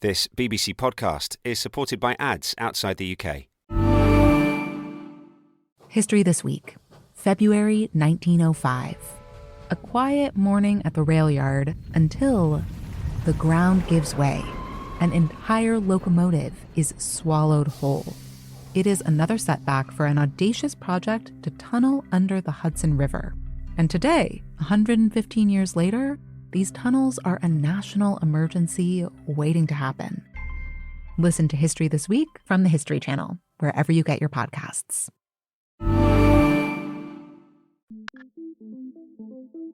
This BBC podcast is supported by ads outside the UK. History this week, February 1905. A quiet morning at the rail yard until the ground gives way. An entire locomotive is swallowed whole. It is another setback for an audacious project to tunnel under the Hudson River. And today, 115 years later, these tunnels are a national emergency waiting to happen. Listen to History This Week from the History Channel, wherever you get your podcasts.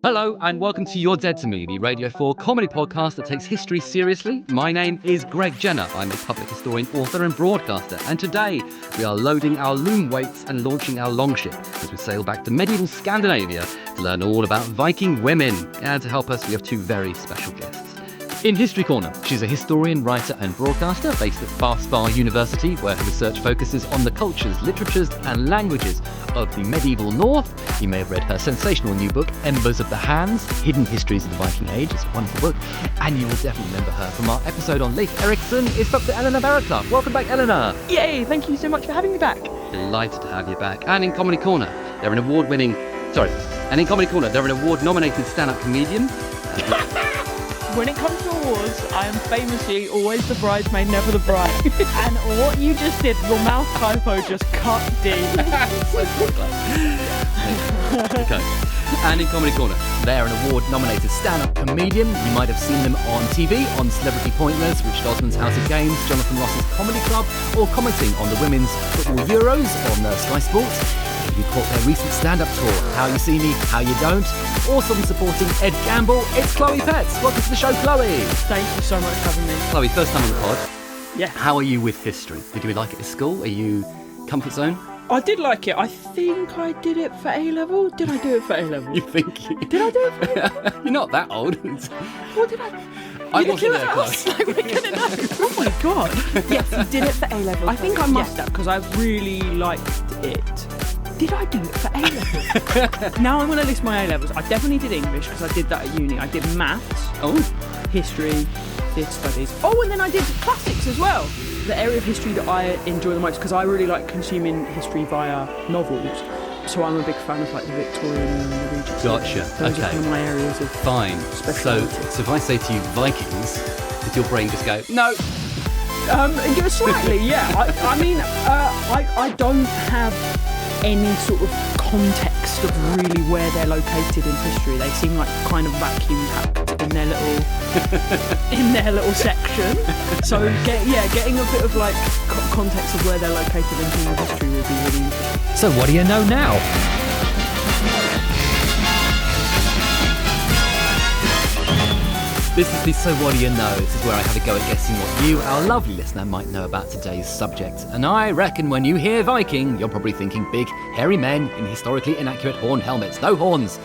Hello and welcome to You're Dead to Me, the Radio 4 comedy podcast that takes history seriously. My name is Greg Jenner. I'm a public historian, author and broadcaster. And today we are loading our loom weights and launching our longship as we sail back to medieval Scandinavia to learn all about Viking women. And to help us, we have two very special guests. In History Corner, she's a historian, writer and broadcaster based at Bar University, where her research focuses on the cultures, literatures and languages of the medieval North. You may have read her sensational new book, Embers of the Hands, Hidden Histories of the Viking Age. It's a wonderful book. And you will definitely remember her from our episode on Leif Erikson. It's Dr Eleanor Barraclough. Welcome back, Eleanor. Yay, thank you so much for having me back. Delighted to have you back. And in Comedy Corner, they're an award-nominated stand-up comedian. When it comes to awards, I am famously always the bridesmaid, never the bride. And what you just did, your mouth typo just cut deep. Okay. And in Comedy Corner, they're an award-nominated stand-up comedian. You might have seen them on TV, on Celebrity Pointless, Richard Osman's House of Games, Jonathan Ross's Comedy Club, or commenting on the Women's Football Euros on Sky Sports. You caught their recent stand-up tour, How You See Me, How You Don't. Also supporting Ed Gamble, it's Chloe Petts. Welcome to the show, Chloe. Thank you so much for having me. Chloe, first time on the pod. Yeah. How are you with history? Did you like it at school? Are you comfort zone? I did like it. I think I did it for A-level. Did I do it for A-level? You think? Did I do it for A-level? You're not that old. What did I... I wasn't there, Chloe. Like, we're gonna know. Oh my god. Yes, you did it for A-level. I think I must have, because I really liked it. Did I do it for A-levels? Now I'm going to list my A-levels. I definitely did English because I did that at uni. I did maths, history, theatre studies. Oh, and then I did classics as well. The area of history that I enjoy the most, because I really like consuming history via novels. So I'm a big fan of like the Victorian and the Regency. Gotcha. Those Okay. are kind of my areas of speciality. So if I say to you Vikings, does your brain just go, no? Slightly, yeah. I don't have any sort of context of really where they're located in history. They seem like kind of vacuum packed in their little section. So getting a bit of like context of where they're located in human history would be really interesting. So what do you know now? This is the So What Do You Know? This is where I have a go at guessing what you, our lovely listener, might know about today's subject. And I reckon when you hear Viking, you're probably thinking big, hairy men in historically inaccurate horn helmets. No horns.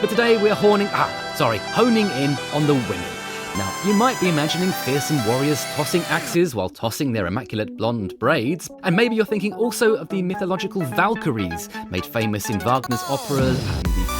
But today we're honing in on the women. Now, you might be imagining fearsome warriors tossing axes while tossing their immaculate blonde braids. And maybe you're thinking also of the mythological Valkyries, made famous in Wagner's opera and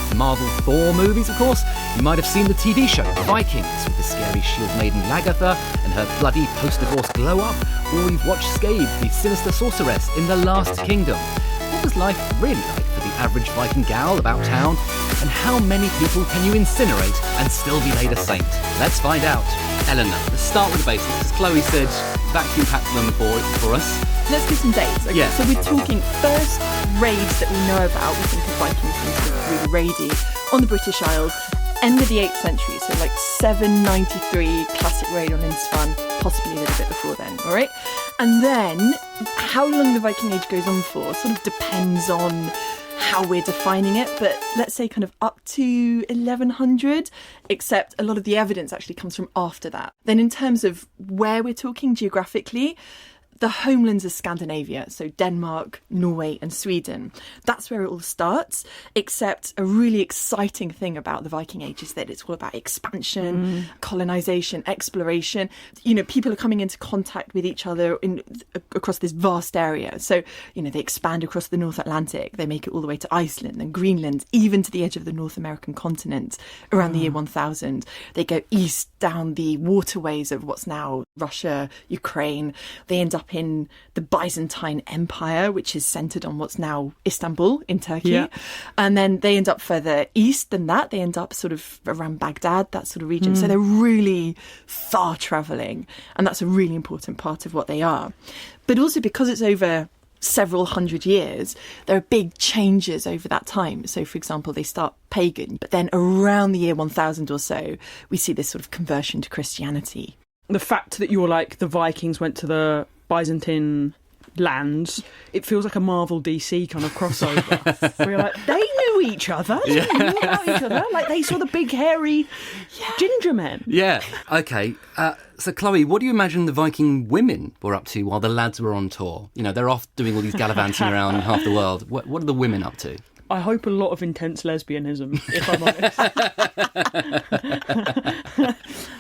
the Marvel Thor movies, of course. You might have seen the TV show Vikings with the scary shieldmaiden Lagertha and her bloody post-divorce glow-up. Or you've watched Scandinavia, the sinister sorceress in The Last Kingdom. What was life really like for the average Viking gal about town? And how many people can you incinerate and still be made a saint? Let's find out. Eleanor, let's start with the basics. As Chloe said, vacuum packed them for us. Let's do some dates. Okay? Yeah. So we're talking first raids that we know about. We think of Vikings as really raidy on the British Isles. End of the 8th century, so like 793 classic raid on Inspan, possibly a little bit before then, all right? And then how long the Viking Age goes on for sort of depends on how we're defining it, but let's say kind of up to 1100, except a lot of the evidence actually comes from after that. Then in terms of where we're talking geographically, the homelands of Scandinavia, so Denmark, Norway and Sweden. That's where it all starts, except a really exciting thing about the Viking Age is that it's all about expansion, colonisation, exploration. People are coming into contact with each other across this vast area. So, they expand across the North Atlantic. They make it all the way to Iceland and Greenland, even to the edge of the North American continent around the year 1000. They go east down the waterways of what's now Russia, Ukraine. They end up in the Byzantine Empire, which is centred on what's now Istanbul in Turkey. Yeah. And then they end up further east than that. They end up sort of around Baghdad, that sort of region. So they're really far travelling. And that's a really important part of what they are. But also because it's over several hundred years, there are big changes over that time. So, for example, they start pagan, but then around the year 1000 or so, we see this sort of conversion to Christianity. The fact that you're like, the Vikings went to the Byzantine lands, it feels like a Marvel DC kind of crossover. Where you're like, they knew each other. They knew about each other. Like, they saw the big, hairy ginger men. Yeah. Okay. So, Chloe, what do you imagine the Viking women were up to while the lads were on tour? They're off doing all these gallivanting around half the world. What are the women up to? I hope a lot of intense lesbianism, if I'm honest.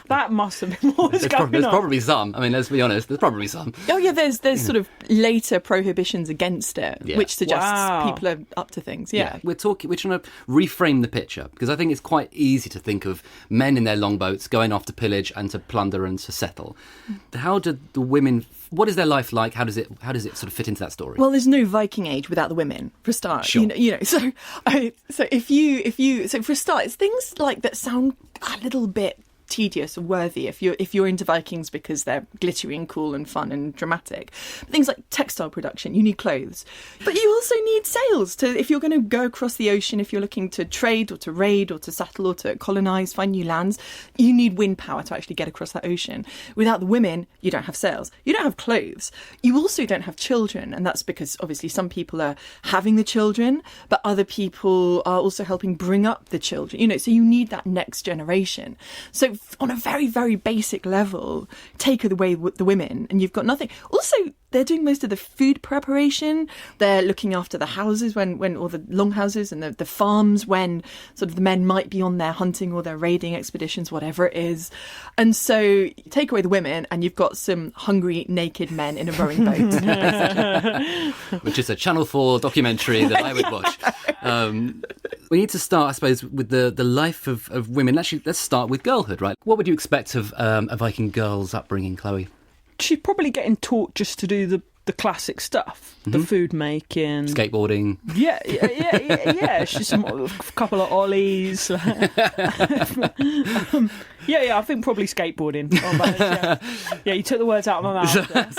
That must have been what was going on. There's probably some. I mean, let's be honest, there's probably some. Oh, yeah, there's sort of later prohibitions against it, which suggests people are up to things. Yeah. We're trying to reframe the picture, because I think it's quite easy to think of men in their longboats going off to pillage and to plunder and to settle. How do the women... What is their life like? How does it sort of fit into that story? Well, there's no Viking Age without the women, for a start. Sure. So for a start, it's things like that sound a little bit tedious or worthy if you're into Vikings because they're glittery and cool and fun and dramatic. But things like textile production, you need clothes, but you also need sails if you're going to go across the ocean. If you're looking to trade or to raid or to settle or to colonize, find new lands, you need wind power to actually get across that ocean. Without the women, you don't have sails, you don't have clothes, you also don't have children, and that's because obviously some people are having the children, but other people are also helping bring up the children. So you need that next generation. So on a very, very basic level, take away the women and you've got nothing. Also, they're doing most of the food preparation. They're looking after the houses when or the longhouses and the farms when sort of the men might be on their hunting or their raiding expeditions, whatever it is. And so take away the women and you've got some hungry, naked men in a rowing boat. Which is a Channel 4 documentary that I would watch. We need to start, I suppose, with the life of women. Actually, let's start with girlhood, right? What would you expect of a Viking girl's upbringing, Chloe? She's probably getting taught just to do the classic stuff, the food making, skateboarding. Yeah. She's a couple of ollies. I think probably skateboarding. Yeah, you took the words out of my mouth.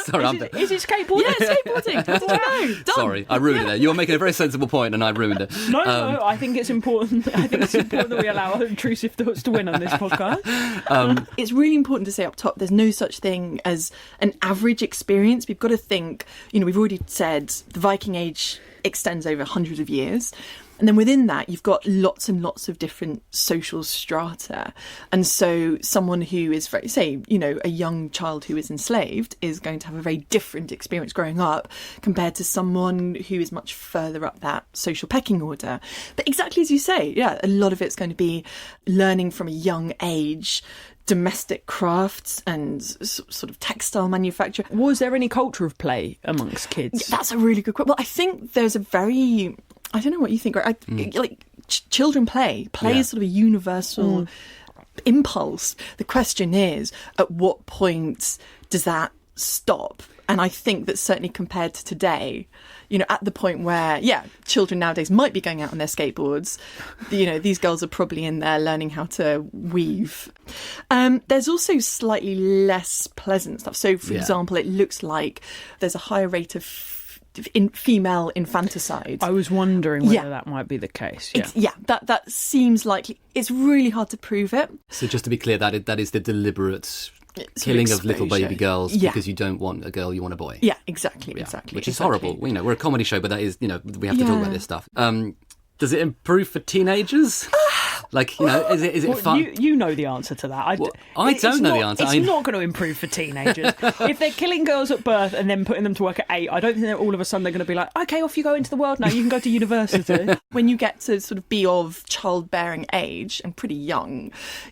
Sorry, is it skateboarding? Yeah, skateboarding. How did you know? Done. Sorry, I ruined it there. You were making a very sensible point and I ruined it. No, I think it's important. I think it's important that we allow intrusive thoughts to win on this podcast. It's really important to say up top, there's no such thing as an average experience. We've got to think, we've already said the Viking Age extends over hundreds of years. And then within that, you've got lots and lots of different social strata. And so someone who is, say, a young child who is enslaved is going to have a very different experience growing up compared to someone who is much further up that social pecking order. But exactly as you say, a lot of it's going to be learning from a young age domestic crafts and sort of textile manufacture. Was there any culture of play amongst kids? Yeah, that's a really good question. Well, I think there's a very... I don't know what you think, right? Children play. Play is sort of a universal impulse. The question is, at what point does that stop? And I think that certainly compared to today, at the point where, children nowadays might be going out on their skateboards, these girls are probably in there learning how to weave. There's also slightly less pleasant stuff. So, for example, it looks like there's a higher rate of female infanticide. I was wondering whether that might be the case. That seems likely. It's really hard to prove it. So just to be clear, that is the deliberate killing of little baby girls because you don't want a girl, you want a boy. Yeah, exactly. Which is horrible. We're a comedy show, but that is, we have to talk about this stuff. Does it improve for teenagers? Like, is it Well, fun? You know the answer to that. I don't know the answer. It's not going to improve for teenagers. If they're killing girls at birth and then putting them to work at 8, I don't think that all of a sudden they're going to be like, okay, off you go into the world now. You can go to university. When you get to sort of be of childbearing age and pretty young,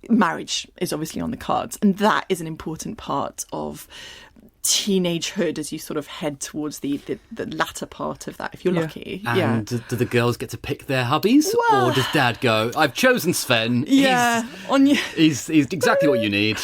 marriage is obviously on the cards. And that is an important part of teenagehood as you sort of head towards the latter part of that, if you're lucky. And do the girls get to pick their hubbies? Or does Dad go, I've chosen Sven. Yeah. He's exactly what you need.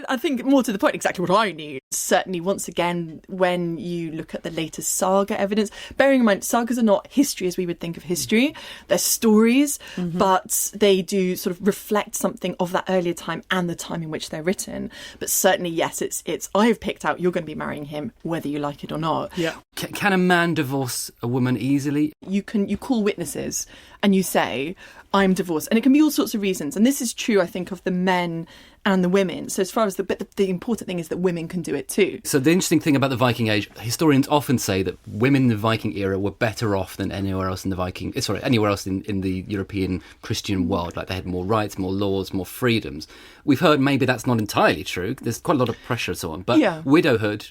I think more to the point, exactly what I need. Certainly, once again, when you look at the latest saga evidence, bearing in mind, sagas are not history as we would think of history. They're stories, but they do sort of reflect something of that earlier time and the time in which they're written. But certainly, yes, it's I have picked out, you're going to be marrying him, whether you like it or not. Yeah. Can a man divorce a woman easily? You call witnesses and you say, I'm divorced. And it can be all sorts of reasons. And this is true, I think, of the men and the women. So as far as the important thing is that women can do it too. So the interesting thing about the Viking Age, historians often say that women in the Viking era were better off than anywhere else in the European Christian world. Like, they had more rights, more laws, more freedoms. We've heard maybe that's not entirely true. There's quite a lot of pressure and so on. But widowhood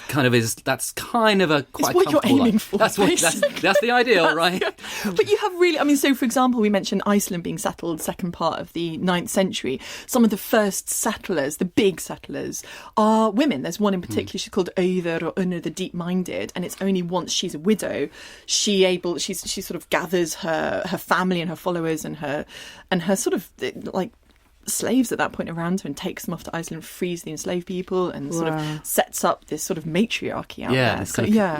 that's kind of a quite what you're aiming life. for. That's the ideal, right? But you have really, so for example, we mentioned Iceland being settled second part of the 9th century. Some of the first settlers, the big settlers, are women. There's one in particular, she's called Auður or Unna the Deep-Minded, and it's only once she's a widow she sort of gathers her family and her followers and her sort of like slaves at that point around her and takes them off to Iceland, frees the enslaved people, and sort of sets up this sort of matriarchy out there.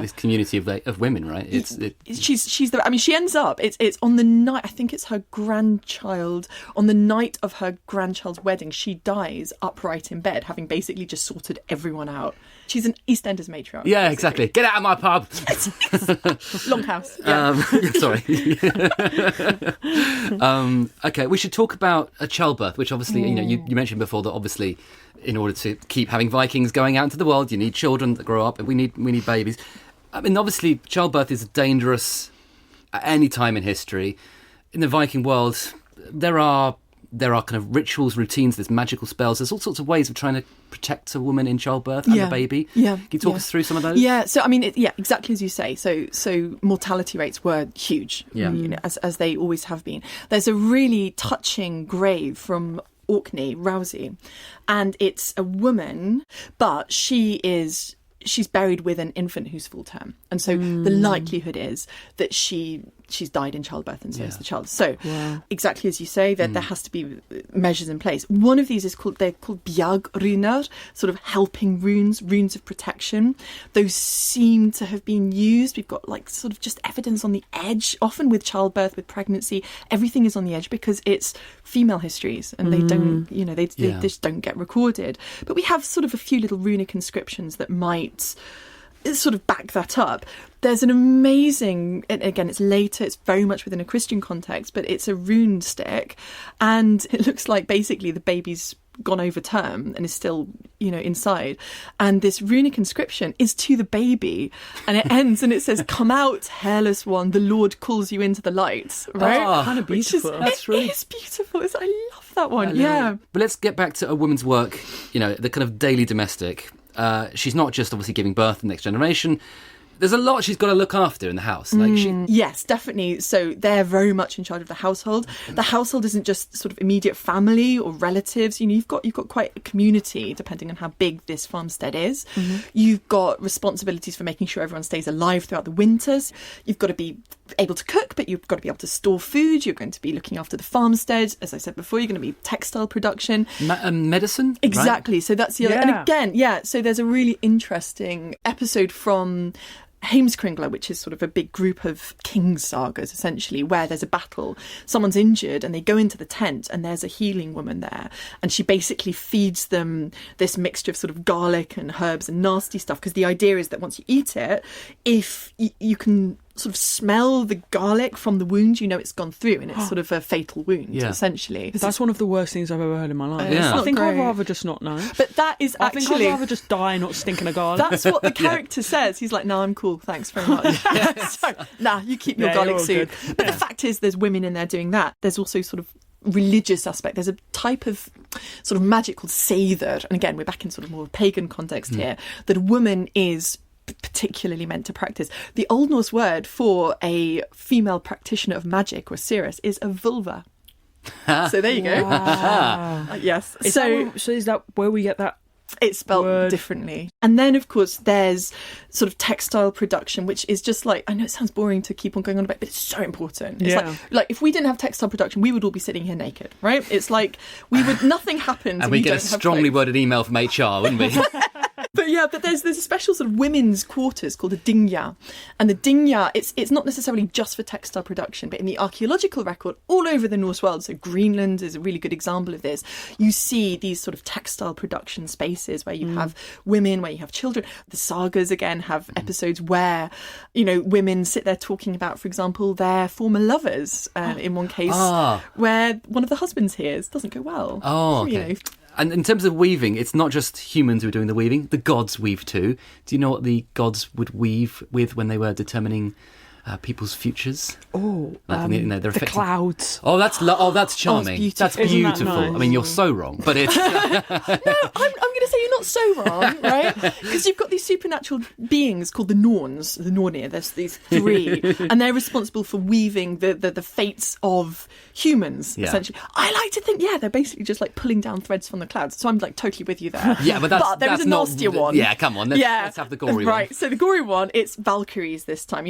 This community of women, right? She ends up, it's on the night, I think it's her grandchild, on the night of her grandchild's wedding, she dies upright in bed, having basically just sorted everyone out. She's an EastEnders matriarch. Yeah, basically. Exactly. Get out of my pub. Longhouse. Sorry. Okay, we should talk about a childbirth, which obviously, you mentioned before that obviously in order to keep having Vikings going out into the world, you need children that grow up, and we need babies. I mean, obviously, childbirth is dangerous at any time in history. In the Viking world, there are kind of rituals, routines, there's magical spells, there's all sorts of ways of trying to protect a woman in childbirth and the baby. Yeah. Can you talk us through some of those? Yeah, so exactly as you say. So mortality rates were huge, as they always have been. There's a really touching grave from Orkney, Rousey, and it's a woman, but she's buried with an infant who's full term. And so the likelihood is that she's died in childbirth, and so is the child. So exactly as you say, that there has to be measures in place. One of these they're called bjargrunar, sort of helping runes of protection. Those seem to have been used. We've got like sort of just evidence on the edge. Often with childbirth, with pregnancy, everything is on the edge because it's female histories and they don't, they just don't get recorded. But we have sort of a few little runic inscriptions that might sort of back that up. There's an amazing, and again, it's later, it's very much within a Christian context, but it's a rune stick, and it looks like basically the baby's gone over term and is still, inside. And this runic inscription is to the baby, and it ends and it says, "Come out, hairless one, the Lord calls you into the light." Right? Oh, kind of beautiful. It is beautiful. I love that one. But let's get back to a woman's work, the kind of daily domestic. She's not just obviously giving birth to the next generation. There's a lot she's got to look after in the house. Yes, definitely. So they're very much in charge of the household. The household isn't just sort of immediate family or relatives. You've got quite a community, depending on how big this farmstead is. You've got responsibilities for making sure everyone stays alive throughout the winters. You've got to be able to cook, but you've got to be able to store food. You're going to be looking after the farmstead. As I said before, you're going to be textile production. Medicine? Exactly. Right? So that's the other. And again, so there's a really interesting episode from Heimskringla, which is sort of a big group of king's sagas, essentially, where there's a battle, someone's injured, and they go into the tent, and there's a healing woman there, and she basically feeds them this mixture of sort of garlic and herbs and nasty stuff, because the idea is that once you eat it, if you can sort of smell the garlic from the wound, it's gone through, and it's sort of a fatal wound, essentially. That's one of the worst things I've ever heard in my life. I think I'd rather just not know. But that is I think I'd rather just die not stinking of garlic. That's what the character says. He's like, "No, I'm cool, thanks very much." So, you keep your garlic soup. But the fact is, there's women in there doing that. There's also sort of religious aspect. There's a type of sort of magic called seidr, and again, we're back in sort of more pagan context here, that a woman is particularly meant to practice. The Old Norse word for a female practitioner of magic or seeress is a vulva. So there you go. Wow. Yes. So is that where we get that? It's spelled word differently. And then, of course, there's sort of textile production, which is just like, I know it sounds boring to keep on going on about, but it's so important. It's like if we didn't have textile production, we would all be sitting here naked, right? It's like nothing happens. And we get a strongly worded email from HR, wouldn't we? But there's a special sort of women's quarters called a dingja. And the dingja, it's not necessarily just for textile production, but in the archaeological record all over the Norse world, so Greenland is a really good example of this, you see these sort of textile production spaces where you have women, where you have children. The sagas, again, have episodes where, women sit there talking about, for example, their former lovers, in one case, where one of the husbands hears. Doesn't go well. Oh, okay. And in terms of weaving, it's not just humans who are doing the weaving. The gods weave too. Do you know what the gods would weave with when they were determining people's futures? Oh, they're the clouds. Oh, that's charming. Beautiful. That's beautiful. Nice? I mean, you're so wrong, but it's No, I'm going to say you're not so wrong, right? Because you've got these supernatural beings called the Norns, the Nornir. There's these three, and they're responsible for weaving the fates of humans, essentially. I like to think, they're basically just like pulling down threads from the clouds. So I'm like totally with you there. Yeah, but there is a nastier one. Yeah, come on. Let's have the gory one. Right, so the gory one, it's Valkyries this time.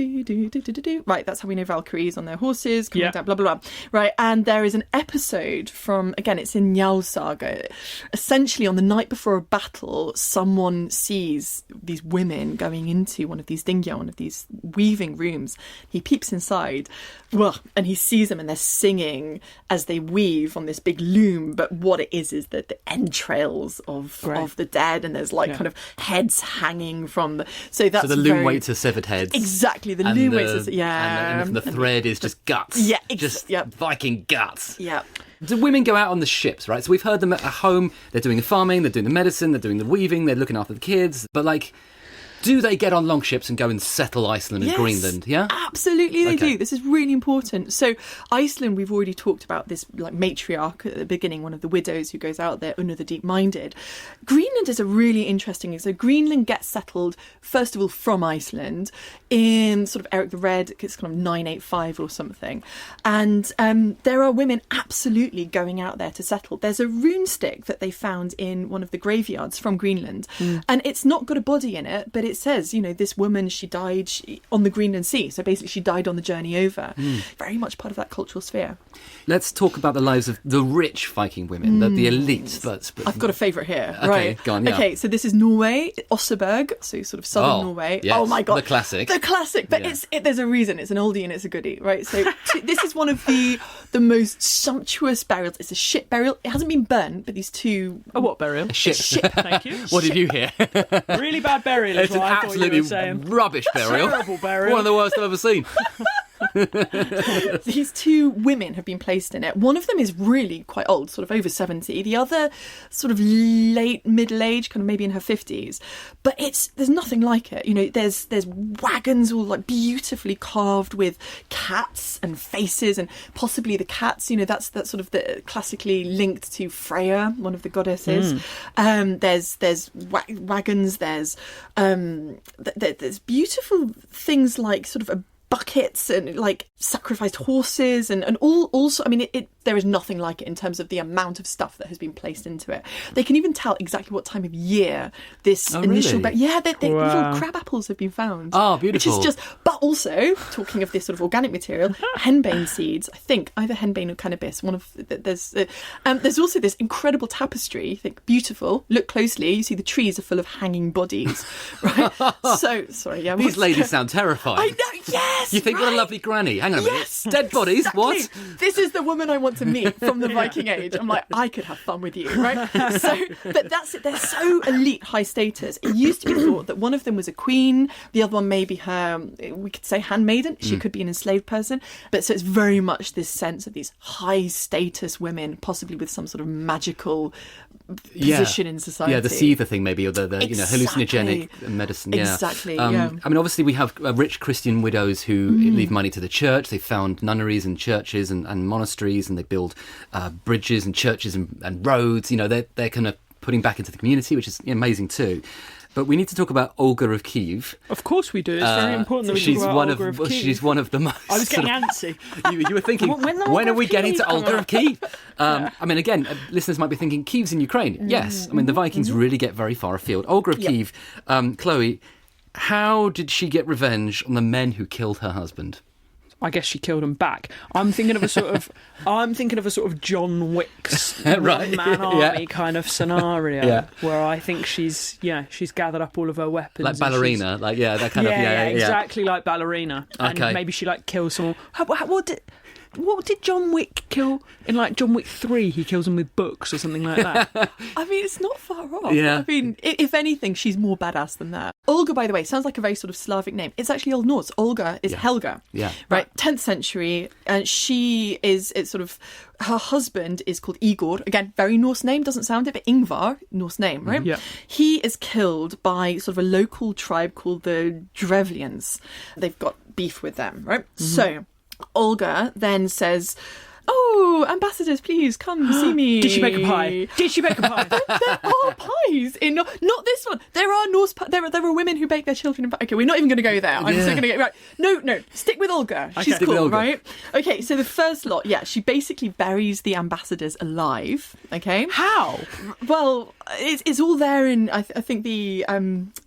Right, that's how we know Valkyries on their horses, coming down, blah, blah, blah. Right, and there is an episode from, again, it's in Njal Saga. Essentially, on the night before a battle, someone sees these women going into one of these dingya, one of these weaving rooms. He peeps inside, and he sees them, and they're singing as they weave on this big loom. But what it is the entrails of the dead, and there's kind of heads hanging from the... So the loom weights are severed heads. Exactly, the loom weights are... And the thread is just guts. Yeah, Viking guts. Yeah. Do women go out on the ships, right? So we've heard them at home. They're doing the farming, they're doing the medicine, they're doing the weaving, they're looking after the kids. But do they get on long ships and go and settle Iceland and Greenland? Yeah, absolutely they do. This is really important. So Iceland, we've already talked about this matriarch at the beginning, one of the widows who goes out there, Una the Deep-Minded. Greenland is a really interesting. So Greenland gets settled first of all from Iceland in sort of Eric the Red. It's kind of 985 or something, and there are women absolutely going out there to settle. There's a rune stick that they found in one of the graveyards from Greenland, and it's not got a body in it, but it says, this woman, she died on the Greenland Sea. So basically she died on the journey over. Very much part of that cultural sphere. Let's talk about the lives of the rich Viking women, the elite. But I've got a favourite here. Okay, right. Go on, yeah. Okay, so this is Norway, Oseberg, so sort of southern Norway. Yes, oh my God. The classic. But there's a reason. It's an oldie and it's a goodie, right? So this is one of the most sumptuous burials. It's a ship burial. It hasn't been burnt, but these two... A what burial? A ship. Thank you. What did you hear? Really bad burial. It's an absolutely rubbish burial. Terrible burial. One of the worst I've ever seen. These two women have been placed in it. One of them is really quite old, sort of over 70. The other sort of late middle age, kind of maybe in her 50s. But there's nothing like it. There's wagons all beautifully carved with cats and faces, and possibly the cats, that's sort of the classically linked to Freya, one of the goddesses. There's wagons, there's beautiful things like sort of buckets and sacrificed horses and all. Also, I mean, there is nothing like it in terms of the amount of stuff that has been placed into it. They can even tell exactly what time of year this initial... Really? Little crab apples have been found. Oh, beautiful. Which is but also, talking of this sort of organic material, henbane seeds, I think, either henbane or cannabis, there's also this incredible tapestry, you think, beautiful, look closely, you see the trees are full of hanging bodies, right? So, sorry, yeah. These ladies sound terrifying. I know, yes! You think, what a lovely granny. Hang on a minute. Yes, dead bodies? Exactly. What? This is the woman I want to meet from the Viking Age. I'm like, I could have fun with you, right? But that's it. They're so elite, high status. It used to be thought that one of them was a queen, the other one maybe her, we could say handmaiden. She could be an enslaved person. But so it's very much this sense of these high status women, possibly with some sort of magical position in society. Yeah, the Siva thing maybe, or the hallucinogenic medicine. Yeah. Exactly, I mean, obviously we have rich Christian widows who leave money to the church. They found nunneries and churches and monasteries, and they build bridges and churches and roads. They're kind of putting back into the community, which is amazing too. But we need to talk about Olga of Kiev. Of course we do. It's very important that we talk about Olga of Kiev. She's one of the most... I was getting antsy. You were thinking, when are we getting to Olga of Kiev? I mean, again, listeners might be thinking, Kiev's in Ukraine. Yes. I mean, the Vikings really get very far afield. Olga of Kiev, Chloe, how did she get revenge on the men who killed her husband? I guess she killed him back. I'm thinking of a sort of John Wick's one-man army kind of scenario where I think she's gathered up all of her weapons. Like ballerina, that kind of... Yeah, exactly like ballerina. Okay. And maybe she kills someone. What did John Wick kill in John Wick 3? He kills them with books or something like that. I mean, it's not far off. Yeah. I mean, if anything, she's more badass than that. Olga, by the way, sounds like a very sort of Slavic name. It's actually Old Norse. Olga is Helga. Yeah. Right, 10th century. And her husband is called Igor. Again, very Norse name, doesn't sound it, but Ingvar, Norse name, right? Yeah. He is killed by sort of a local tribe called the Drevlians. They've got beef with them, right? Mm-hmm. So Olga then says, "Oh, ambassadors, please come see me." Did she make a pie? There are pies in not this one. There are Norse. There are women who bake their children in pie. Okay, we're not even going to go there. I'm just going to get right. No, stick with Olga. She's cool, right? Okay, so the first lot, she basically buries the ambassadors alive. Okay, how? Well, it's all there in I think the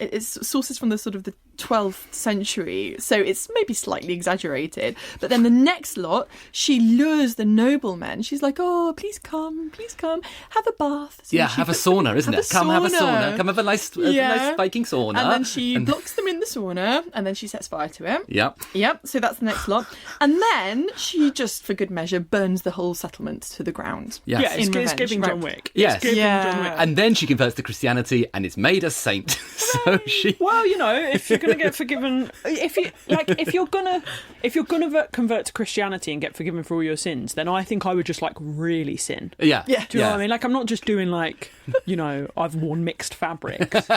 it's sources from the sort of the 12th century, so it's maybe slightly exaggerated. But then the next lot, she lures the noblemen. She's like, "Oh, please come, have a bath." So have a sauna, isn't it? Come have a sauna. Come have a nice Viking sauna. And then she blocks them in the sauna, and then she sets fire to it. Yep. So that's the next lot. And then she just, for good measure, burns the whole settlement to the ground. Yes. Yeah, it's giving John Wick. Yes. John Wick. And then she converts to Christianity and is made a saint. So she... Well, if you're going to get forgiven, if you're gonna convert to Christianity and get forgiven for all your sins, then I think I would just really sin. Yeah. Do you know what I mean? I'm not just doing I've worn mixed fabrics.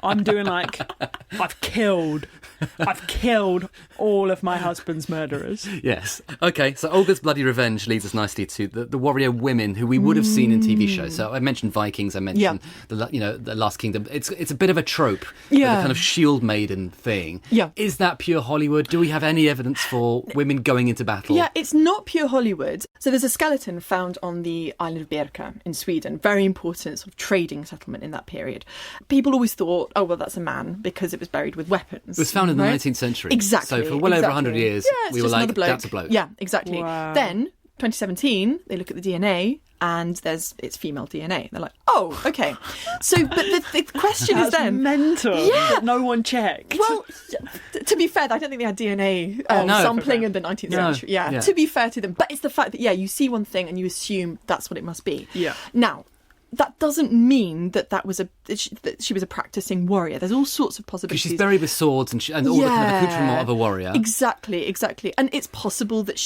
I'm doing I've killed all of my husband's murderers. Yes. Okay, so Olga's bloody revenge leads us nicely to the warrior women who we would have seen in TV shows. So I mentioned Vikings, I mentioned the Last Kingdom. It's a bit of a trope, the kind of shield maiden thing. Yeah. Is that pure Hollywood? Do we have any evidence for women going into battle? Yeah, it's not pure Hollywood. So there's a skeleton found on the island of Birka in Sweden. Very important sort of trading settlement in that period. People always thought, oh, well, that's a man because it was buried with weapons. It was found in the 19th century. Exactly. So for well over 100 years, we were like, that's a bloke. Yeah, exactly. Wow. Then, 2017, they look at the DNA and it's female DNA. They're like, oh, okay. So, but the question is then... mental. Yeah. That no one checked. Well, to be fair, I don't think they had DNA sampling in the 19th century. Yeah, to be fair to them. But it's the fact that, you see one thing and you assume that's what it must be. Yeah. Now, that doesn't mean that she was a practicing warrior. There's all sorts of possibilities. Because she's buried with swords and all the kind of accoutrement of a warrior. Exactly. And it's possible that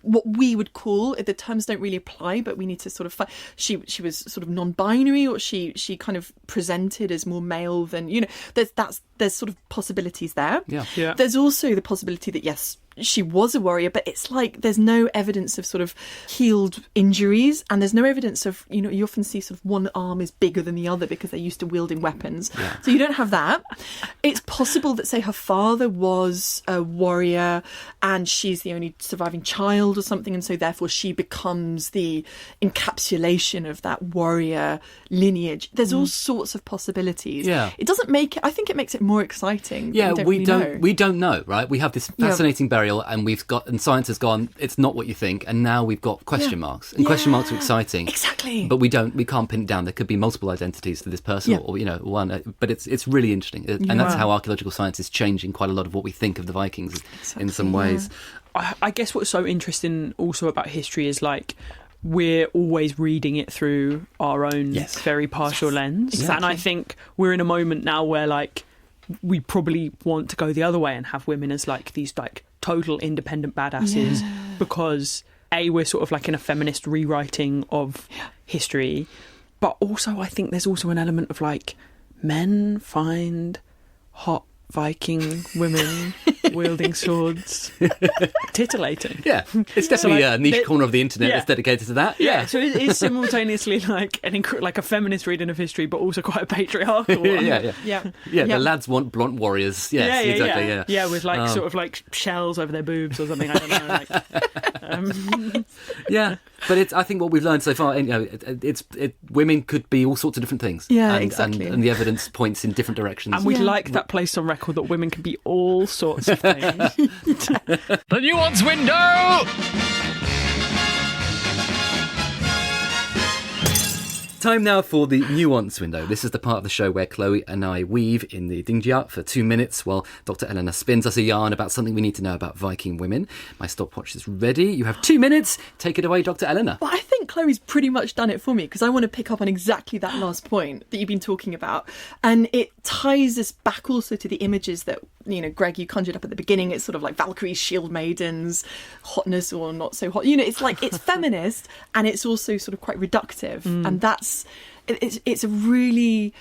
what we would call, the terms don't really apply, but we need to sort of she was sort of non-binary, or she kind of presented as more male than, there's sort of possibilities there. Yeah. There's also the possibility that, yes, she was a warrior, but it's there's no evidence of sort of healed injuries, and there's no evidence of, you often see sort of one arm is bigger than the other because they're used to wielding weapons. Yeah. So you don't have that. It's possible that, say, her father was a warrior and she's the only surviving child or something, and so therefore she becomes the encapsulation of that warrior lineage. There's all sorts of possibilities. Yeah. It doesn't make it, I think it makes it more exciting. Yeah, we know. don't know, right? We have this fascinating burial, and science has gone, it's not what you think, and now we've got question marks, and question marks are exciting. Exactly. But we can't pin it down. There could be multiple identities to this person, or one. But it's really interesting, and that's how archaeological science is changing quite a lot of what we think of the Vikings in some ways. I guess what's so interesting also about history is we're always reading it through our own very partial lens. Exactly. And I think we're in a moment now where we probably want to go the other way and have women as these total independent badasses because we're sort of in a feminist rewriting of history, But also, I think there's also an element of like men find hot Viking women wielding swords titillating. Yeah, it's definitely a niche corner of the internet that's dedicated to that. Yeah. So it's simultaneously like like a feminist reading of history, but also quite a patriarchal one. Yeah, the lads want blunt warriors. Yes, exactly. Yeah, with like sort of like shells over their boobs or something. I don't know. Yeah, but I think what we've learned so far, women could be all sorts of different things. Yeah, and, exactly. And the evidence points in different directions. And we'd like that placed on record that women can be all sorts of things. The nuance window! Time now for the nuance window. This is the part of the show where Chloe and I weave in the Dingjart for 2 minutes while Dr. Eleanor spins us a yarn about something we need to know about Viking women. My stopwatch is ready. You have 2 minutes. Take it away, Dr. Eleanor. Well, I think Chloe's pretty much done it for me because I want to pick up on exactly that last point that you've been talking about. And it ties us back also to the images that, Greg, you conjured up at the beginning. It's sort of like Valkyries, shieldmaidens, hotness or not so hot. It's like, it's feminist and it's also sort of quite reductive. And it's a really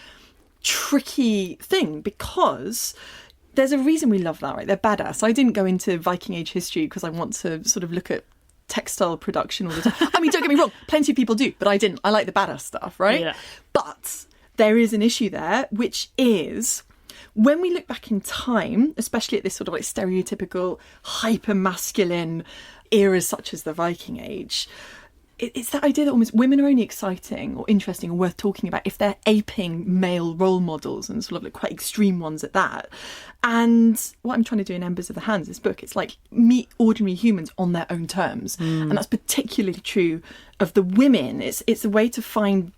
tricky thing because there's a reason we love that, right? They're badass. I didn't go into Viking Age history because I want to sort of look at textile production all the time. I mean, don't get me wrong, plenty of people do, but I didn't. I like the badass stuff, right? Yeah. But there is an issue there, which is when we look back in time, especially at this sort of like stereotypical hyper-masculine eras such as the Viking Age, it's that idea that almost women are only exciting or interesting or worth talking about if they're aping male role models and sort of like quite extreme ones at that. And what I'm trying to do in Embers of the Hands, this book, it's like meet ordinary humans on their own terms. And that's particularly true of the women. It's a way to find,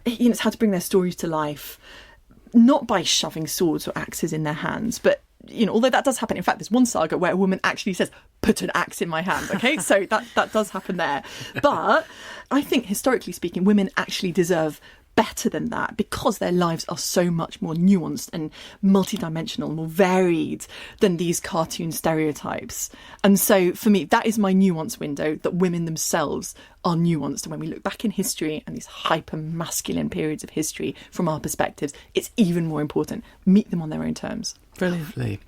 it's how to bring their stories to life, not by shoving swords or axes in their hands, but although that does happen. In fact, there's one saga where a woman actually says, put an axe in my hand. Okay, so that does happen there. But I think historically speaking, women actually deserve better than that because their lives are so much more nuanced and multidimensional, more varied than these cartoon stereotypes. And so for me, that is my nuance window, that women themselves are nuanced. And when we look back in history and these hyper masculine periods of history from our perspectives, it's even more important. Meet them on their own terms. Brilliant. Lovely.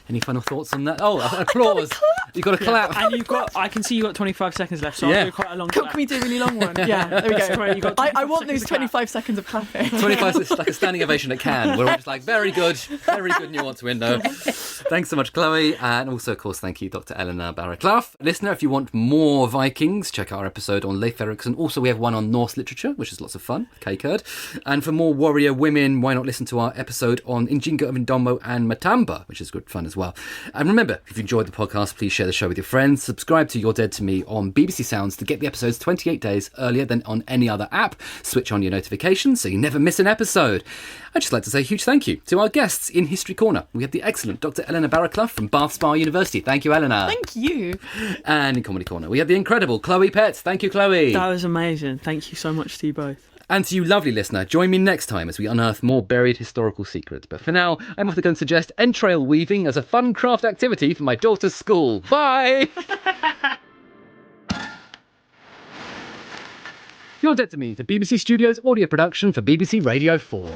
Any final thoughts on that? Oh, applause. You've got a clap. And I can see you've got 25 seconds left, so I'll do quite a long clap. Can we do a really long one? Yeah, there we go. I want those 25 seconds of clapping. 25 is like a standing ovation at Cannes. We're all just like, very good nuance window. Thanks so much, Chloe. And also, of course, thank you, Dr. Eleanor Barraclough. Listener, if you want more Vikings, check out our episode on Leif Erikson. Also, we have one on Norse literature, which is lots of fun, K-Kurd. And for more warrior women, why not listen to our episode on Injinga of Indombo and Matamba, which is good fun as well. And remember, if you enjoyed the podcast, please share the show with your friends. Subscribe to You're Dead to Me on BBC Sounds to get the episodes 28 days earlier than on any other app. Switch on your notifications so you never miss an episode. I'd just like to say a huge thank you to our guests in History Corner. We had the excellent Dr. Eleanor Barraclough from Bath Spa University. Thank you, Eleanor. Thank you. And in Comedy Corner, we had the incredible Chloe Pett. Thank you, Chloe. That was amazing. Thank you so much to you both. And to you, lovely listener, join me next time as we unearth more buried historical secrets. But for now, I'm off to go and suggest entrail weaving as a fun craft activity for my daughter's school. Bye! You're Dead to Me, the BBC Studios audio production for BBC Radio 4.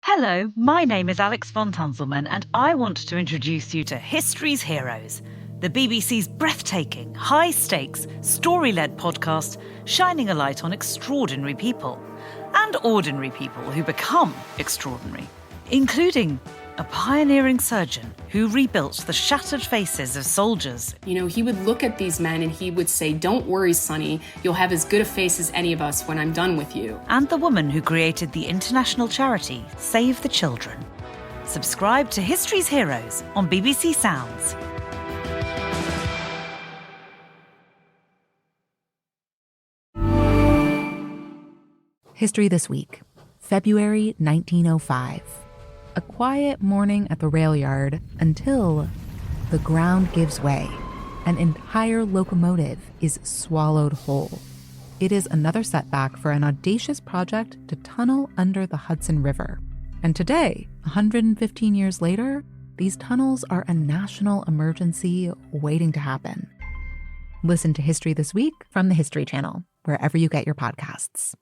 Hello, my name is Alex von Tunzelmann and I want to introduce you to History's Heroes, the BBC's breathtaking, high-stakes, story-led podcast shining a light on extraordinary people and ordinary people who become extraordinary, including a pioneering surgeon who rebuilt the shattered faces of soldiers. He would look at these men and he would say, "Don't worry, Sonny, you'll have as good a face as any of us when I'm done with you." And the woman who created the international charity Save the Children. Subscribe to History's Heroes on BBC Sounds. History This Week, February 1905. A quiet morning at the rail yard until the ground gives way. An entire locomotive is swallowed whole. It is another setback for an audacious project to tunnel under the Hudson River. And today, 115 years later, these tunnels are a national emergency waiting to happen. Listen to History This Week from the History Channel, wherever you get your podcasts.